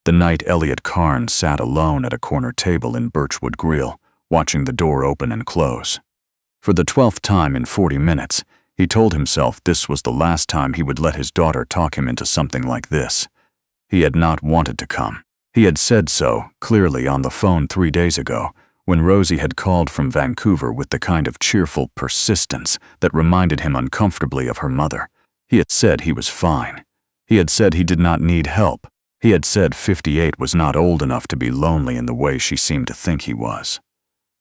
The night Elliot Carnes sat alone at a corner table in Birchwood Grill, watching the door open and close. For the 12th time in 40 minutes, he told himself this was the last time he would let his daughter talk him into something like this. He had not wanted to come. He had said so, clearly on the phone 3 days ago, when Rosie had called from Vancouver with the kind of cheerful persistence that reminded him uncomfortably of her mother. He had said he was fine. He had said he did not need help. He had said 58 was not old enough to be lonely in the way she seemed to think he was.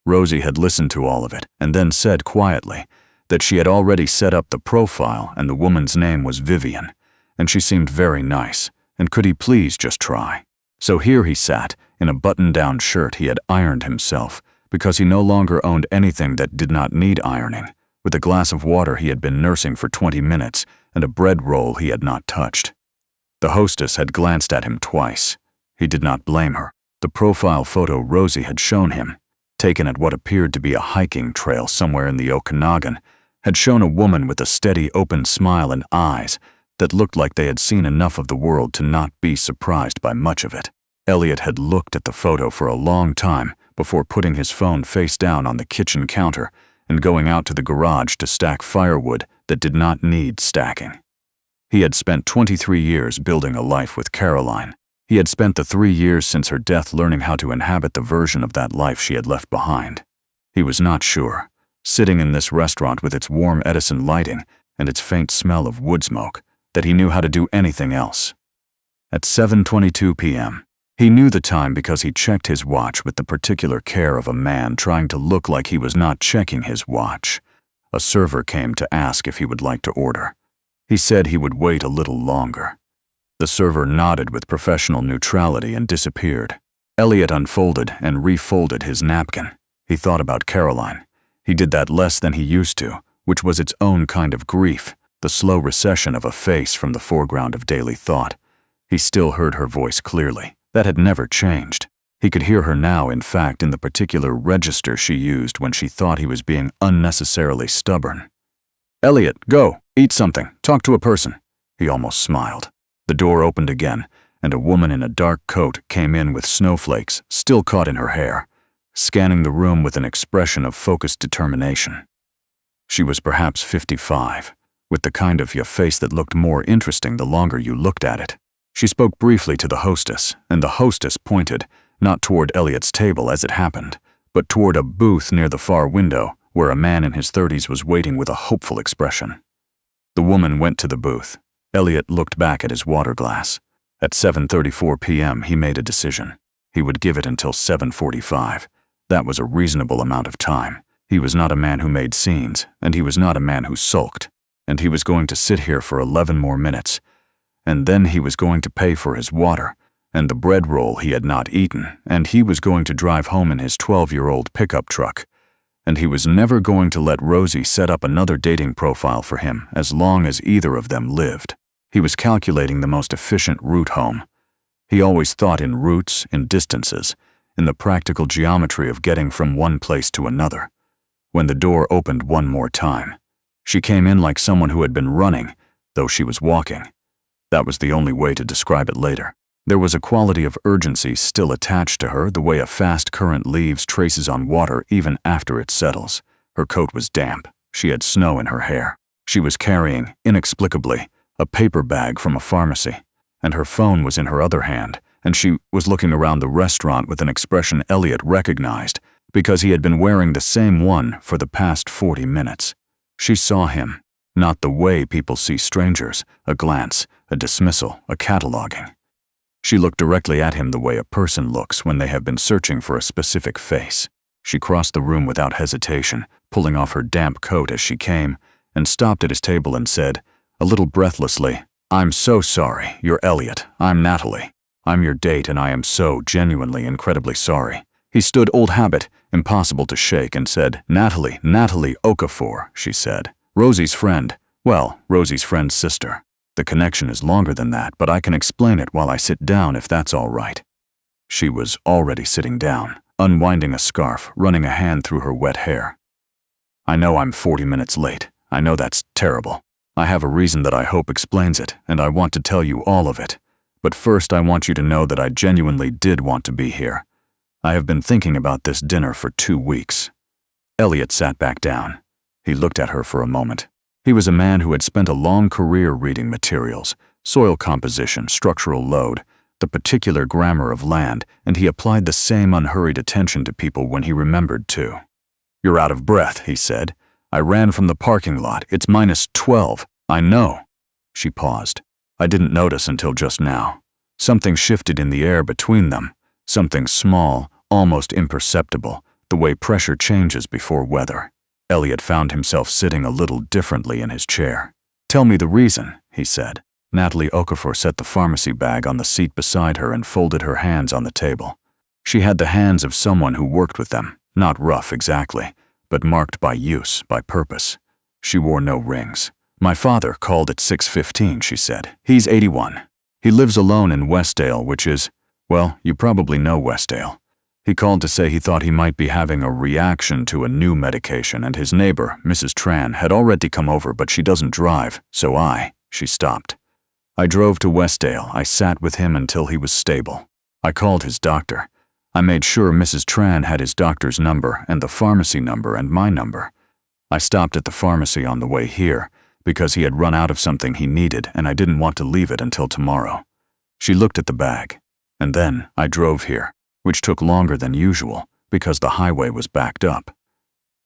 Rosie had listened to all of it and then said quietly that she had already set up the profile and the woman's name was Vivian, and she seemed very nice, and could he please just try? So here he sat, in a button-down shirt he had ironed himself, because he no longer owned anything that did not need ironing, with a glass of water he had been nursing for 20 minutes and a bread roll he had not touched. The hostess had glanced at him twice. He did not blame her. The profile photo Rosie had shown him, taken at what appeared to be a hiking trail somewhere in the Okanagan, had shown a woman with a steady, open smile and eyes that looked like they had seen enough of the world to not be surprised by much of it. Elliot had looked at the photo for a long time before putting his phone face down on the kitchen counter and going out to the garage to stack firewood that did not need stacking. He had spent 23 years building a life with Caroline. He had spent the 3 years since her death learning how to inhabit the version of that life she had left behind. He was not sure, sitting in this restaurant with its warm Edison lighting and its faint smell of wood smoke, that he knew how to do anything else. At 7:22 p.m., he knew the time because he checked his watch with the particular care of a man trying to look like he was not checking his watch. A server came to ask if he would like to order. He said he would wait a little longer. The server nodded with professional neutrality and disappeared. Elliot unfolded and refolded his napkin. He thought about Caroline. He did that less than he used to, which was its own kind of grief, the slow recession of a face from the foreground of daily thought. He still heard her voice clearly. That had never changed. He could hear her now, in fact, in the particular register she used when she thought he was being unnecessarily stubborn. "Elliot, go, eat something, talk to a person." He almost smiled. The door opened again, and a woman in a dark coat came in with snowflakes still caught in her hair, scanning the room with an expression of focused determination. She was perhaps 55, with the kind of face that looked more interesting the longer you looked at it. She spoke briefly to the hostess, and the hostess pointed, not toward Elliot's table as it happened, but toward a booth near the far window where a man in his 30s was waiting with a hopeful expression. The woman went to the booth. Elliot looked back at his water glass. At 7:34 p.m. he made a decision. He would give it until 7:45. That was a reasonable amount of time. He was not a man who made scenes, and he was not a man who sulked. And he was going to sit here for 11 more minutes. And then he was going to pay for his water, and the bread roll he had not eaten, and he was going to drive home in his 12-year-old pickup truck. And he was never going to let Rosie set up another dating profile for him as long as either of them lived. He was calculating the most efficient route home. He always thought in routes, in distances, in the practical geometry of getting from one place to another. When the door opened one more time, she came in like someone who had been running, though she was walking. That was the only way to describe it later. There was a quality of urgency still attached to her, the way a fast current leaves traces on water even after it settles. Her coat was damp. She had snow in her hair. She was carrying, inexplicably, a paper bag from a pharmacy, and her phone was in her other hand, and she was looking around the restaurant with an expression Elliot recognized because he had been wearing the same one for the past 40 minutes. She saw him, not the way people see strangers, a glance, a dismissal, a cataloging. She looked directly at him the way a person looks when they have been searching for a specific face. She crossed the room without hesitation, pulling off her damp coat as she came, and stopped at his table and said, a little breathlessly, "I'm so sorry, you're Elliot, I'm Natalie. I'm your date and I am so genuinely incredibly sorry." He stood old habit, impossible to shake, and said, Natalie Okafor," she said. "Rosie's friend. Well, Rosie's friend's sister. The connection is longer than that, but I can explain it while I sit down if that's all right." She was already sitting down, unwinding a scarf, running a hand through her wet hair. "I know I'm 40 minutes late. I know that's terrible. I have a reason that I hope explains it, and I want to tell you all of it. But first I want you to know that I genuinely did want to be here. I have been thinking about this dinner for 2 weeks." Elliot sat back down. He looked at her for a moment. He was a man who had spent a long career reading materials, soil composition, structural load, the particular grammar of land, and he applied the same unhurried attention to people when he remembered to. "You're out of breath," he said. "I ran from the parking lot. It's -12. I know." She paused. "I didn't notice until just now." Something shifted in the air between them, something small, almost imperceptible, the way pressure changes before weather. Elliot found himself sitting a little differently in his chair. "Tell me the reason," he said. Natalie Okafor set the pharmacy bag on the seat beside her and folded her hands on the table. She had the hands of someone who worked with them, not rough exactly, but marked by use, by purpose. She wore no rings. "My father called at 6:15, she said. "He's 81. He lives alone in Westdale, which is, well, you probably know Westdale. He called to say he thought he might be having a reaction to a new medication, and his neighbor, Mrs. Tran, had already come over, but she doesn't drive, so she stopped. I drove to Westdale. I sat with him until he was stable. I called his doctor. I made sure Mrs. Tran had his doctor's number and the pharmacy number and my number. I stopped at the pharmacy on the way here because he had run out of something he needed and I didn't want to leave it until tomorrow." She looked at the bag. "And then I drove here, which took longer than usual because the highway was backed up."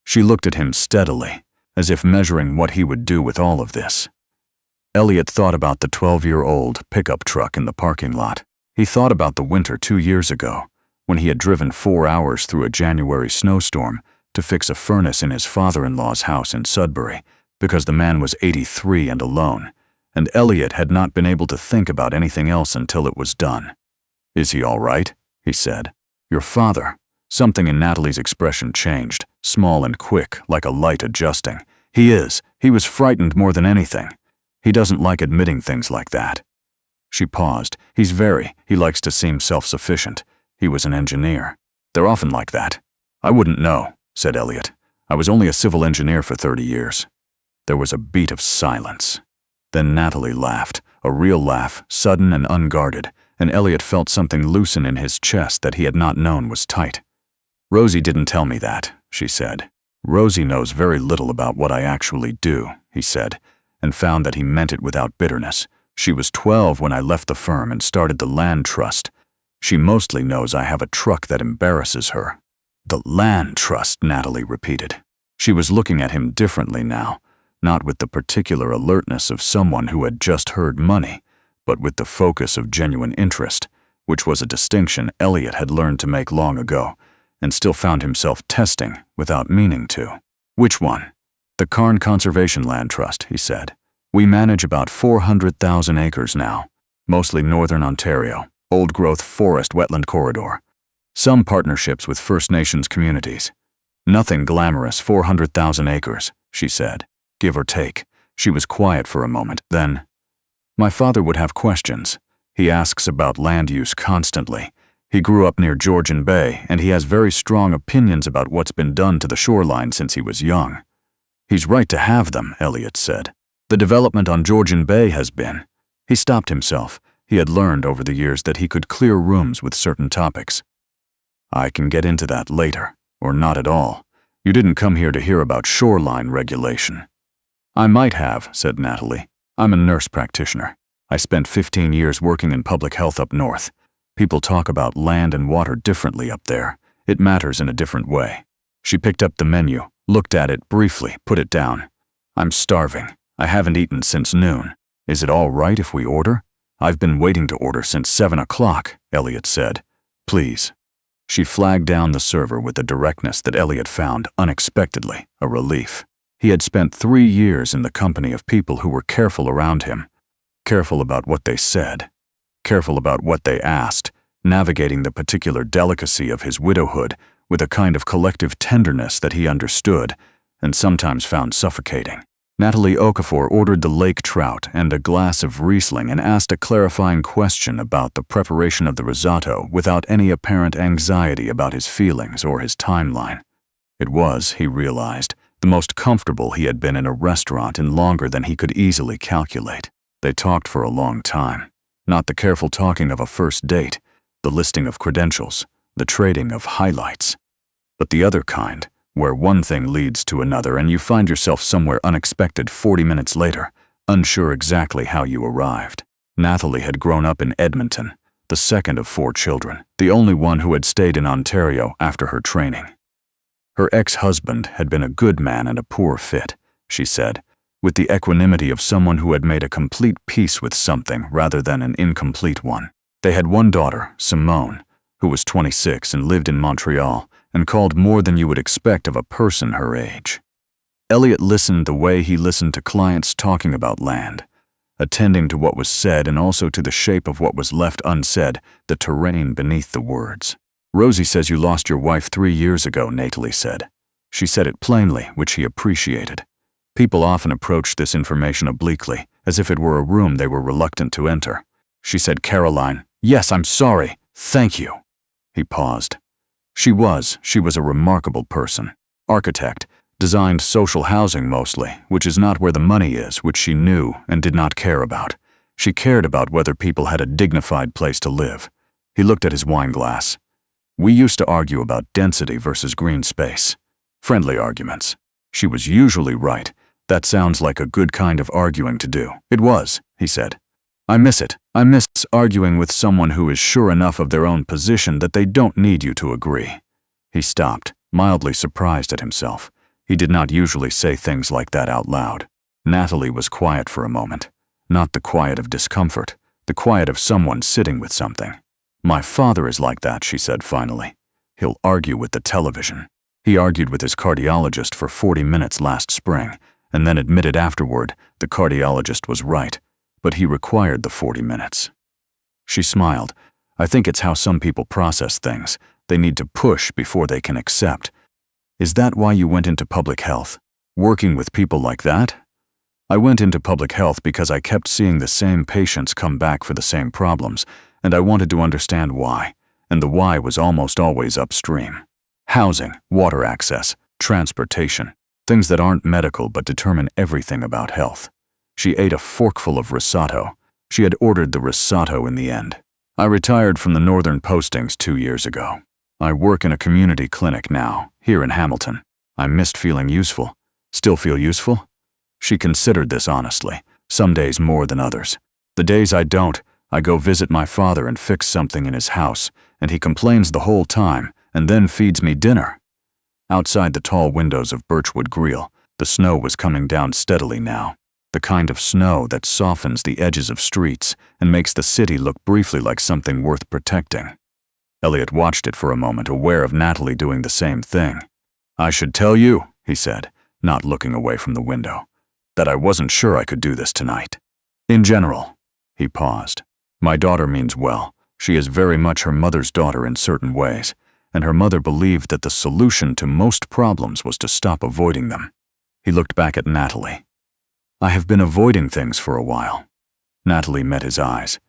She looked at him steadily, as if measuring what he would do with all of this. Elliot thought about the 12-year-old pickup truck in the parking lot. He thought about the winter 2 years ago, when he had driven 4 hours through a January snowstorm to fix a furnace in his father-in-law's house in Sudbury, because the man was 83 and alone, and Elliot had not been able to think about anything else until it was done. "Is he all right?" he said. "Your father." Something in Natalie's expression changed, small and quick, like a light adjusting. "He is. He was frightened more than anything. He doesn't like admitting things like that." She paused. He likes to seem self-sufficient. He was an engineer. "They're often like that." "I wouldn't know," said Elliot. "I was only a civil engineer for 30 years. There was a beat of silence. Then Natalie laughed, a real laugh, sudden and unguarded, and Elliot felt something loosen in his chest that he had not known was tight. "Rosie didn't tell me that," she said. "Rosie knows very little about what I actually do," he said, and found that he meant it without bitterness. "She was 12 when I left the firm and started the land trust. She mostly knows I have a truck that embarrasses her." "The land trust," Natalie repeated. She was looking at him differently now, not with the particular alertness of someone who had just heard money, but with the focus of genuine interest, which was a distinction Elliot had learned to make long ago, and still found himself testing without meaning to. "Which one?" "The Carn Conservation Land Trust," he said. "We manage about 400,000 acres now, mostly northern Ontario, old-growth forest wetland corridor. Some partnerships with First Nations communities. Nothing glamorous, 400,000 acres, she said, give or take." She was quiet for a moment, then, "My father would have questions. He asks about land use constantly. He grew up near Georgian Bay, and he has very strong opinions about what's been done to the shoreline since he was young." "He's right to have them," Elliot said. "The development on Georgian Bay has been." He stopped himself. He had learned over the years that he could clear rooms with certain topics. "I can get into that later, or not at all. You didn't come here to hear about shoreline regulation." "I might have," said Natalie. "I'm a nurse practitioner. I spent 15 years working in public health up north. People talk about land and water differently up there. It matters in a different way." She picked up the menu, looked at it briefly, put it down. "I'm starving. I haven't eaten since noon. Is it all right if we order?" "I've been waiting to order since 7 o'clock, Elliot said. "Please." She flagged down the server with a directness that Elliot found, unexpectedly, a relief. He had spent 3 years in the company of people who were careful around him. Careful about what they said. Careful about what they asked, navigating the particular delicacy of his widowhood with a kind of collective tenderness that he understood, and sometimes found suffocating. Natalie Okafor ordered the lake trout and a glass of Riesling and asked a clarifying question about the preparation of the risotto without any apparent anxiety about his feelings or his timeline. It was, he realized, the most comfortable he had been in a restaurant in longer than he could easily calculate. They talked for a long time. Not the careful talking of a first date, the listing of credentials, the trading of highlights. But the other kind, where one thing leads to another and you find yourself somewhere unexpected 40 minutes later, unsure exactly how you arrived. Natalie had grown up in Edmonton, the second of 4 children, the only one who had stayed in Ontario after her training. Her ex-husband had been a good man and a poor fit, she said, with the equanimity of someone who had made a complete peace with something rather than an incomplete one. They had one daughter, Simone, who was 26 and lived in Montreal and called more than you would expect of a person her age. Elliot listened the way he listened to clients talking about land, attending to what was said and also to the shape of what was left unsaid, the terrain beneath the words. Rosie says you lost your wife 3 years ago, Natalie said. She said it plainly, which he appreciated. People often approached this information obliquely, as if it were a room they were reluctant to enter. She said, Caroline, yes, I'm sorry, thank you. He paused. She was a remarkable person. Architect, designed social housing mostly, which is not where the money is, which she knew and did not care about. She cared about whether people had a dignified place to live. He looked at his wine glass. We used to argue about density versus green space. Friendly arguments. She was usually right. That sounds like a good kind of arguing to do. It was, he said. I miss it. I miss arguing with someone who is sure enough of their own position that they don't need you to agree. He stopped, mildly surprised at himself. He did not usually say things like that out loud. Natalie was quiet for a moment. Not the quiet of discomfort, the quiet of someone sitting with something. My father is like that, she said finally. He'll argue with the television. He argued with his cardiologist for 40 minutes last spring, and then admitted afterward the cardiologist was right, but he required the 40 minutes. She smiled. I think it's how some people process things. They need to push before they can accept. Is that why you went into public health? Working with people like that? I went into public health because I kept seeing the same patients come back for the same problems, and I wanted to understand why, and the why was almost always upstream. Housing, water access, transportation, things that aren't medical but determine everything about health. She ate a forkful of risotto. She had ordered the risotto in the end. I retired from the northern postings 2 years ago. I work in a community clinic now, here in Hamilton. I missed feeling useful. Still feel useful? She considered this honestly, some days more than others. The days I don't, I go visit my father and fix something in his house, and he complains the whole time, and then feeds me dinner. Outside the tall windows of Birchwood Grill, the snow was coming down steadily now, the kind of snow that softens the edges of streets and makes the city look briefly like something worth protecting. Elliot watched it for a moment, aware of Natalie doing the same thing. I should tell you, he said, not looking away from the window, that I wasn't sure I could do this tonight. In general, he paused. My daughter means well. She is very much her mother's daughter in certain ways, and her mother believed that the solution to most problems was to stop avoiding them. He looked back at Natalie. I have been avoiding things for a while. Natalie met his eyes.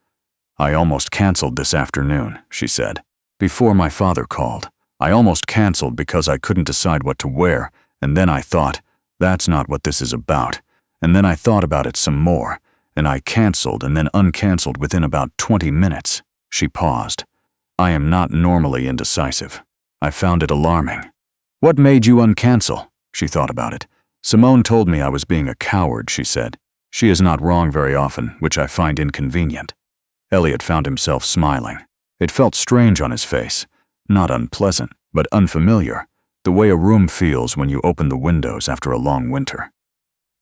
I almost canceled this afternoon, she said. Before my father called, I almost canceled because I couldn't decide what to wear, and then I thought, that's not what this is about. And then I thought about it some more, and I canceled and then uncanceled within about 20 minutes. She paused. I am not normally indecisive. I found it alarming. What made you uncancel? She thought about it. Simone told me I was being a coward, she said. She is not wrong very often, which I find inconvenient. Elliot found himself smiling. It felt strange on his face. Not unpleasant, but unfamiliar, the way a room feels when you open the windows after a long winter.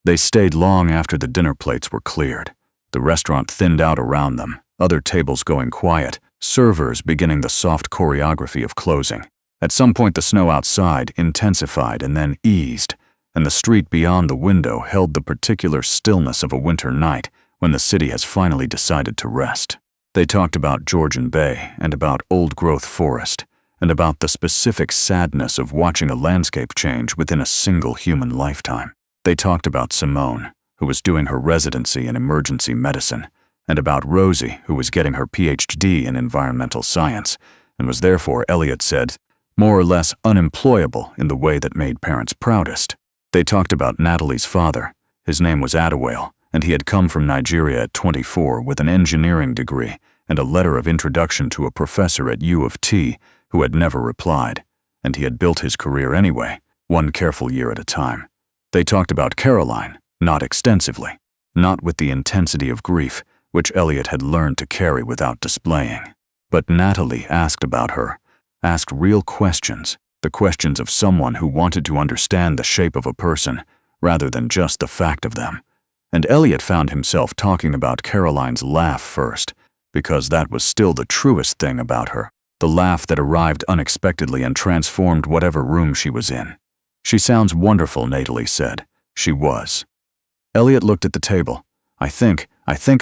They stayed long after the dinner plates were cleared. The restaurant thinned out around them, other tables going quiet, servers beginning the soft choreography of closing. At some point the snow outside intensified and then eased, and the street beyond the window held the particular stillness of a winter night when the city has finally decided to rest. They talked about Georgian Bay and about old-growth forest, and about the specific sadness of watching a landscape change within a single human lifetime. They talked about Simone, who was doing her residency in emergency medicine, and about Rosie, who was getting her PhD in environmental science, and was therefore, Elliot said, more or less unemployable in the way that made parents proudest. They talked about Natalie's father. His name was Adewale, and he had come from Nigeria at 24 with an engineering degree and a letter of introduction to a professor at U of T who had never replied, and he had built his career anyway, one careful year at a time. They talked about Caroline, not extensively, not with the intensity of grief which Elliot had learned to carry without displaying. But Natalie asked about her, asked real questions, the questions of someone who wanted to understand the shape of a person rather than just the fact of them. And Elliot found himself talking about Caroline's laugh first, because that was still the truest thing about her, the laugh that arrived unexpectedly and transformed whatever room she was in. "She sounds wonderful," Natalie said. She was. Elliot looked at the table. I think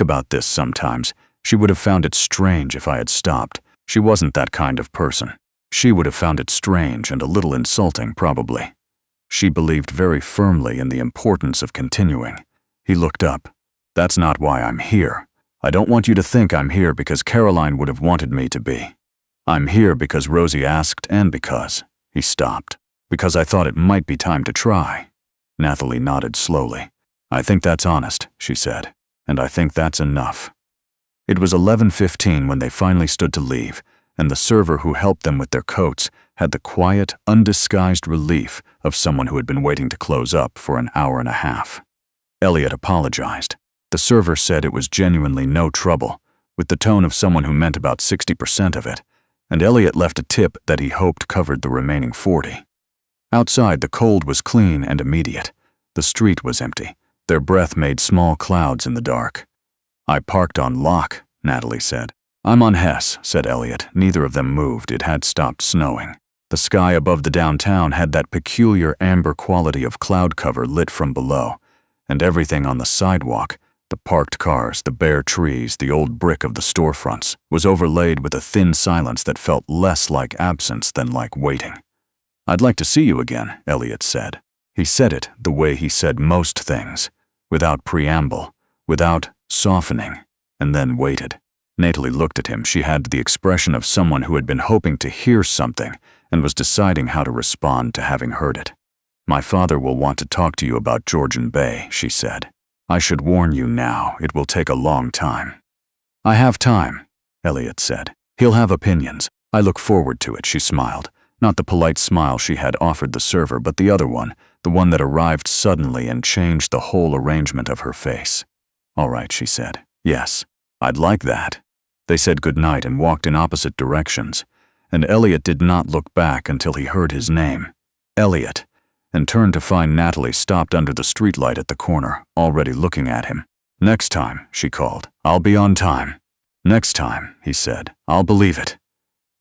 about this sometimes. She would have found it strange if I had stopped. She wasn't that kind of person. She would have found it strange and a little insulting, probably. She believed very firmly in the importance of continuing. He looked up. "That's not why I'm here. I don't want you to think I'm here because Caroline would have wanted me to be. I'm here because Rosie asked and because..." He stopped. "Because I thought it might be time to try." Natalie nodded slowly. "I think that's honest," she said, "and I think that's enough." It was 11:15 when they finally stood to leave, and the server who helped them with their coats had the quiet, undisguised relief of someone who had been waiting to close up for an hour and a half. Elliot apologized. The server said it was genuinely no trouble, with the tone of someone who meant about 60% of it, and Elliot left a tip that he hoped covered the remaining 40. Outside, the cold was clean and immediate. The street was empty. Their breath made small clouds in the dark. "I parked on Lock," Natalie said. "I'm on Hess," said Elliot. Neither of them moved. It had stopped snowing. The sky above the downtown had that peculiar amber quality of cloud cover lit from below, and everything on the sidewalk, the parked cars, the bare trees, the old brick of the storefronts, was overlaid with a thin silence that felt less like absence than like waiting. "I'd like to see you again," Elliot said. He said it the way he said most things, without preamble, without softening, and then waited. Natalie looked at him. She had the expression of someone who had been hoping to hear something and was deciding how to respond to having heard it. "My father will want to talk to you about Georgian Bay," she said. "I should warn you now, it will take a long time." "I have time," Elliot said. "He'll have opinions. I look forward to it," she smiled. Not the polite smile she had offered the server, but the other one, the one that arrived suddenly and changed the whole arrangement of her face. "All right," she said. "Yes, I'd like that." They said goodnight and walked in opposite directions, and Elliot did not look back until he heard his name, Elliot, and turned to find Natalie stopped under the streetlight at the corner, already looking at him. "Next time," she called. "I'll be on time." "Next time," he said. "I'll believe it."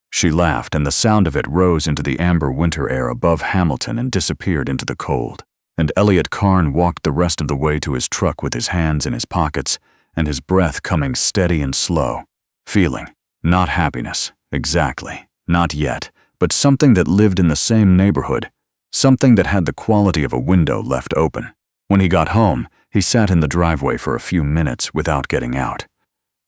She laughed, and the sound of it rose into the amber winter air above Hamilton and disappeared into the cold. And Elliot Karn walked the rest of the way to his truck with his hands in his pockets and his breath coming steady and slow, feeling, not happiness, exactly, not yet, but something that lived in the same neighborhood, something that had the quality of a window left open. When he got home, he sat in the driveway for a few minutes without getting out.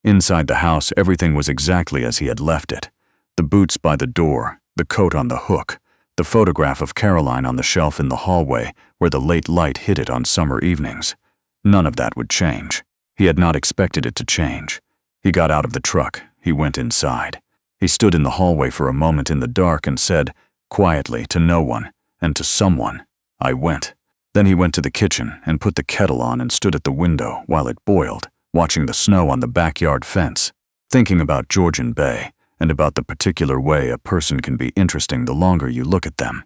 Inside the house, everything was exactly as he had left it. The boots by the door, the coat on the hook, the photograph of Caroline on the shelf in the hallway where the late light hit it on summer evenings. None of that would change. He had not expected it to change. He got out of the truck. He went inside. He stood in the hallway for a moment in the dark and said, quietly, to no one, and to someone, "I went." Then he went to the kitchen and put the kettle on and stood at the window while it boiled, watching the snow on the backyard fence, thinking about Georgian Bay, and about the particular way a person can be interesting the longer you look at them,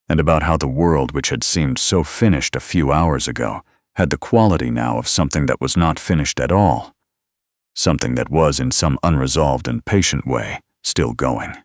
and about how the world which had seemed so finished a few hours ago had the quality now of something that was not finished at all, something that was in some unresolved and patient way still going.